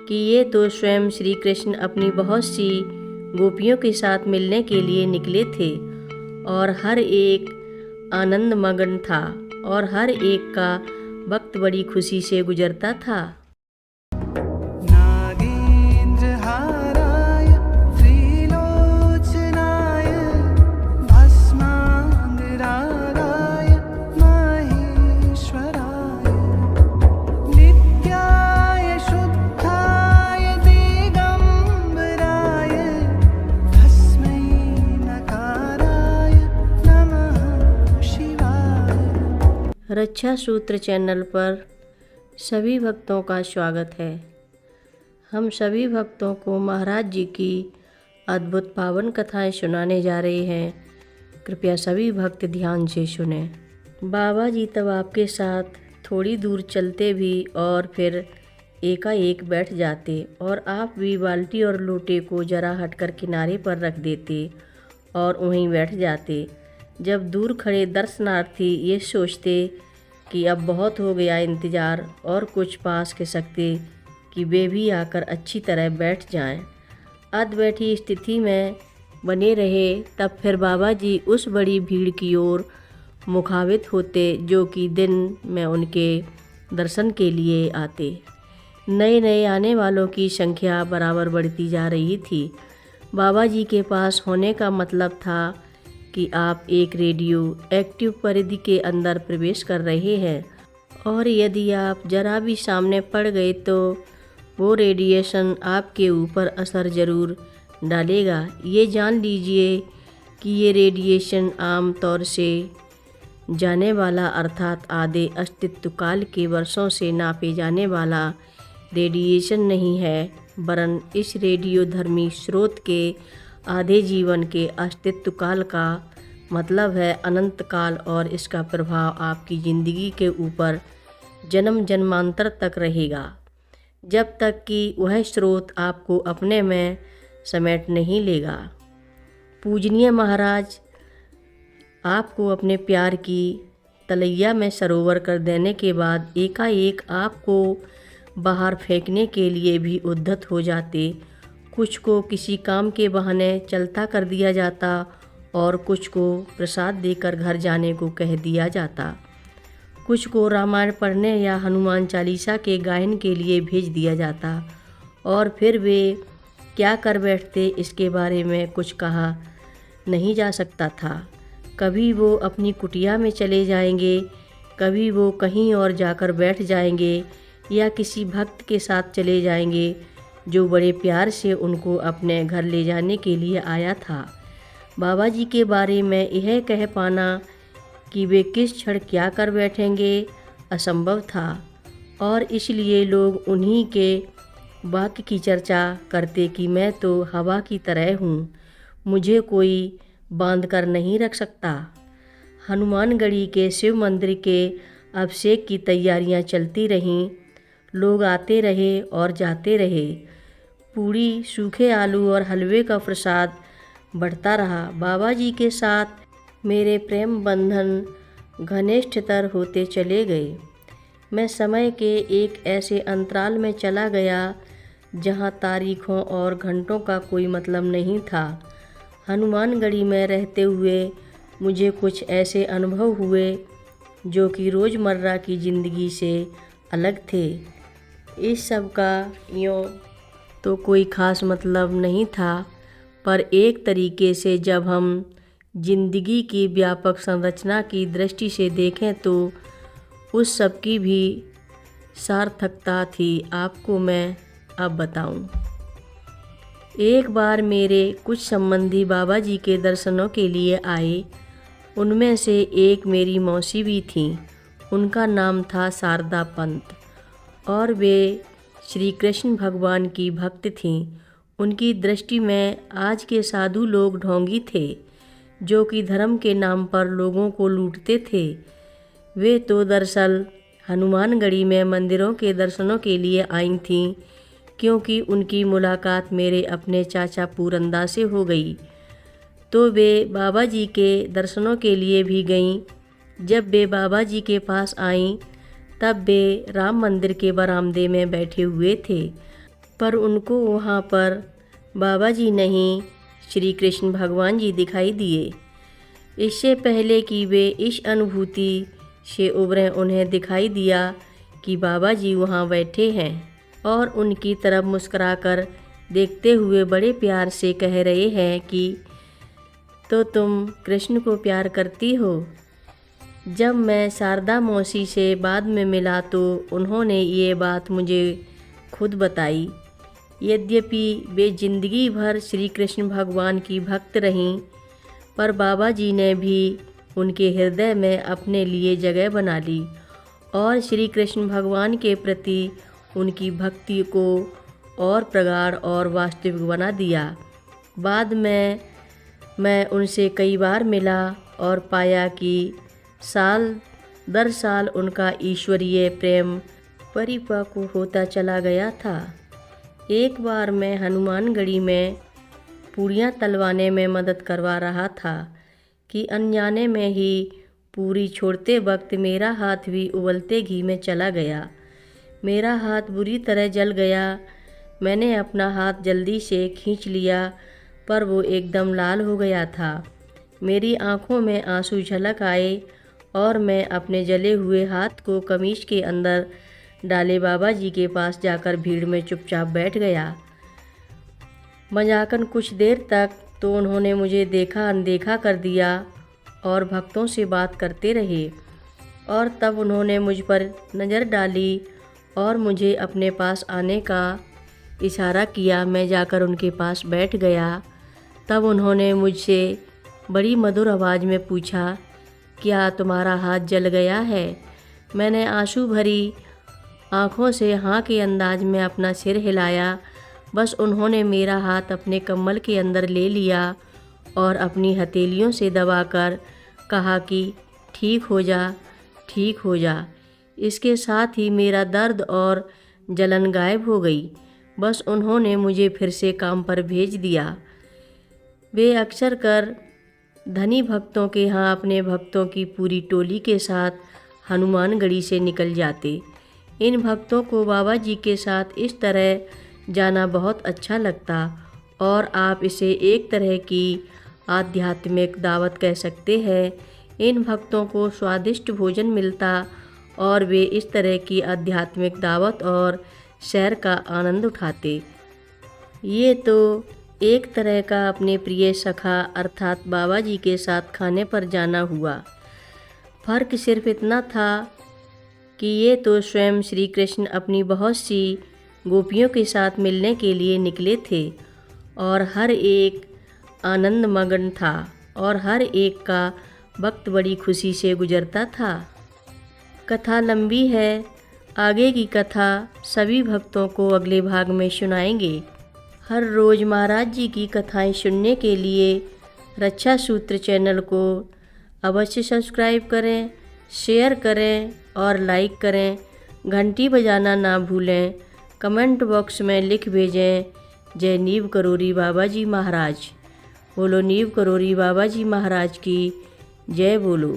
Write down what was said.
कि ये तो स्वयं श्री कृष्ण अपनी बहुत सी गोपियों के साथ मिलने के लिए निकले थे और हर एक आनंद मगन था और हर एक का वक्त बड़ी खुशी से गुजरता था। नागेन्द्रहाराय त्रिलोचनाय भस्माङ्गरागाय महेश्वराय नित्याय शुद्धाय दिगम्बराय तस्मै नकाराय नमः शिवाय। रक्षा सूत्र चैनल पर सभी भक्तों का स्वागत है। हम सभी भक्तों को महाराज जी की अद्भुत पावन कथाएं सुनाने जा रहे हैं। कृपया सभी भक्त ध्यान से सुने। बाबा जी तब आपके साथ थोड़ी दूर चलते भी और फिर एकाएक बैठ जाते और आप भी बाल्टी और लोटे को जरा हटकर किनारे पर रख देते और वहीं बैठ जाते। जब दूर खड़े दर्शनार्थी ये सोचते कि अब बहुत हो गया इंतज़ार और कुछ पास के सकते कि वे भी आकर अच्छी तरह बैठ जाएं। अध बैठी स्थिति में बने रहे, तब फिर बाबा जी उस बड़ी भीड़ की ओर मुखावित होते जो कि दिन में उनके दर्शन के लिए आते। नए नए आने वालों की संख्या बराबर बढ़ती जा रही थी। बाबा जी के पास होने का मतलब था कि आप एक रेडियो एक्टिव परिधि के अंदर प्रवेश कर रहे हैं और यदि आप जरा भी सामने पड़ गए तो वो रेडिएशन आपके ऊपर असर ज़रूर डालेगा। ये जान लीजिए कि ये रेडिएशन आम तौर से जाने वाला अर्थात आधे अस्तित्व काल के वर्षों से नापे जाने वाला रेडिएशन नहीं है, वरन इस रेडियोधर्मी स्रोत के आधे जीवन के अस्तित्व काल का मतलब है अनंत काल और इसका प्रभाव आपकी ज़िंदगी के ऊपर जन्म जन्मांतर तक रहेगा, जब तक कि वह स्रोत आपको अपने में समेट नहीं लेगा। पूजनीय महाराज आपको अपने प्यार की तलैया में सरोवर कर देने के बाद एकाएक आपको बाहर फेंकने के लिए भी उद्यत हो जाते। कुछ को किसी काम के बहाने चलता कर दिया जाता और कुछ को प्रसाद देकर घर जाने को कह दिया जाता। कुछ को रामायण पढ़ने या हनुमान चालीसा के गायन के लिए भेज दिया जाता और फिर वे क्या कर बैठते इसके बारे में कुछ कहा नहीं जा सकता था। कभी वो अपनी कुटिया में चले जाएंगे, कभी वो कहीं और जाकर बैठ जाएंगे या किसी भक्त के साथ चले जाएंगे जो बड़े प्यार से उनको अपने घर ले जाने के लिए आया था। बाबा जी के बारे में यह कह पाना कि वे किस क्षण क्या कर बैठेंगे असंभव था और इसलिए लोग उन्हीं के वाक्य की चर्चा करते कि मैं तो हवा की तरह हूँ, मुझे कोई बांध कर नहीं रख सकता। हनुमानगढ़ी के शिव मंदिर के अभिषेक की तैयारियाँ चलती रहीं। लोग आते रहे और जाते रहे। पूड़ी, सूखे आलू और हलवे का प्रसाद बढ़ता रहा। बाबा जी के साथ मेरे प्रेम बंधन घनिष्ठतर होते चले गए। मैं समय के एक ऐसे अंतराल में चला गया जहाँ तारीखों और घंटों का कोई मतलब नहीं था। हनुमानगढ़ी में रहते हुए मुझे कुछ ऐसे अनुभव हुए जो कि रोज़मर्रा की ज़िंदगी से अलग थे। इस सब का यूँ तो कोई ख़ास मतलब नहीं था, पर एक तरीके से जब हम जिंदगी की व्यापक संरचना की दृष्टि से देखें तो उस सब की भी सार्थकता थी। आपको मैं अब बताऊं। एक बार मेरे कुछ संबंधी बाबा जी के दर्शनों के लिए आए। उनमें से एक मेरी मौसी भी थी। उनका नाम था शारदा पंत और वे श्री कृष्ण भगवान की भक्त थीं। उनकी दृष्टि में आज के साधु लोग ढोंगी थे जो कि धर्म के नाम पर लोगों को लूटते थे। वे तो दरअसल हनुमानगढ़ी में मंदिरों के दर्शनों के लिए आई थीं, क्योंकि उनकी मुलाकात मेरे अपने चाचा पूरंदा से हो गई। तो वे बाबा जी के दर्शनों के लिए भी गईं। जब वे बाबा जी के पास आईं तब वे राम मंदिर के बरामदे में बैठे हुए थे, पर उनको वहाँ पर बाबा जी नहीं, श्री कृष्ण भगवान जी दिखाई दिए। इससे पहले कि वे इस अनुभूति से उभरें, उन्हें दिखाई दिया कि बाबा जी वहाँ बैठे हैं और उनकी तरफ मुस्कुराकर देखते हुए बड़े प्यार से कह रहे हैं कि तो तुम कृष्ण को प्यार करती हो। जब मैं शारदा मौसी से बाद में मिला तो उन्होंने ये बात मुझे खुद बताई। यद्यपि वे जिंदगी भर श्री कृष्ण भगवान की भक्त रहीं, पर बाबा जी ने भी उनके हृदय में अपने लिए जगह बना ली और श्री कृष्ण भगवान के प्रति उनकी भक्ति को और प्रगाढ़ और वास्तविक बना दिया। बाद में मैं उनसे कई बार मिला और पाया कि साल दर साल उनका ईश्वरीय प्रेम परिपक्व होता चला गया था। एक बार मैं हनुमानगढ़ी में पूड़ियाँ तलवाने में मदद करवा रहा था कि अनजाने में ही पूरी छोड़ते वक्त मेरा हाथ भी उबलते घी में चला गया। मेरा हाथ बुरी तरह जल गया। मैंने अपना हाथ जल्दी से खींच लिया, पर वो एकदम लाल हो गया था। मेरी आंखों में आंसू झलक आए और मैं अपने जले हुए हाथ को कमीज के अंदर डाले बाबा जी के पास जाकर भीड़ में चुपचाप बैठ गया। मजाकन कुछ देर तक तो उन्होंने मुझे देखा अनदेखा कर दिया और भक्तों से बात करते रहे, और तब उन्होंने मुझ पर नज़र डाली और मुझे अपने पास आने का इशारा किया। मैं जाकर उनके पास बैठ गया। तब उन्होंने मुझसे बड़ी मधुर आवाज़ में पूछा, क्या तुम्हारा हाथ जल गया है? मैंने आंसू भरी आँखों से हाँ के अंदाज में अपना सिर हिलाया। बस उन्होंने मेरा हाथ अपने कम्बल के अंदर ले लिया और अपनी हथेलियों से दबाकर कहा कि ठीक हो जा, ठीक हो जा। इसके साथ ही मेरा दर्द और जलन गायब हो गई। बस उन्होंने मुझे फिर से काम पर भेज दिया। वे अक्सर कर धनी भक्तों के यहाँ अपने भक्तों की पूरी टोली के साथ हनुमानगढ़ी से निकल जाते। इन भक्तों को बाबा जी के साथ इस तरह जाना बहुत अच्छा लगता और आप इसे एक तरह की आध्यात्मिक दावत कह सकते हैं। इन भक्तों को स्वादिष्ट भोजन मिलता और वे इस तरह की आध्यात्मिक दावत और सैर का आनंद उठाते। ये तो एक तरह का अपने प्रिय सखा अर्थात बाबा जी के साथ खाने पर जाना हुआ। फ़र्क सिर्फ इतना था कि ये तो स्वयं श्री कृष्ण अपनी बहुत सी गोपियों के साथ मिलने के लिए निकले थे और हर एक आनंदमग्न था और हर एक का वक्त बड़ी खुशी से गुजरता था। कथा लंबी है, आगे की कथा सभी भक्तों को अगले भाग में सुनाएंगे। हर रोज़ महाराज जी की कथाएं सुनने के लिए रक्षा सूत्र चैनल को अवश्य सब्सक्राइब करें, शेयर करें और लाइक करें। घंटी बजाना ना भूलें। कमेंट बॉक्स में लिख भेजें, जय नीव करोरी बाबा जी महाराज। बोलो नीव करोरी बाबा जी महाराज की जय बोलो।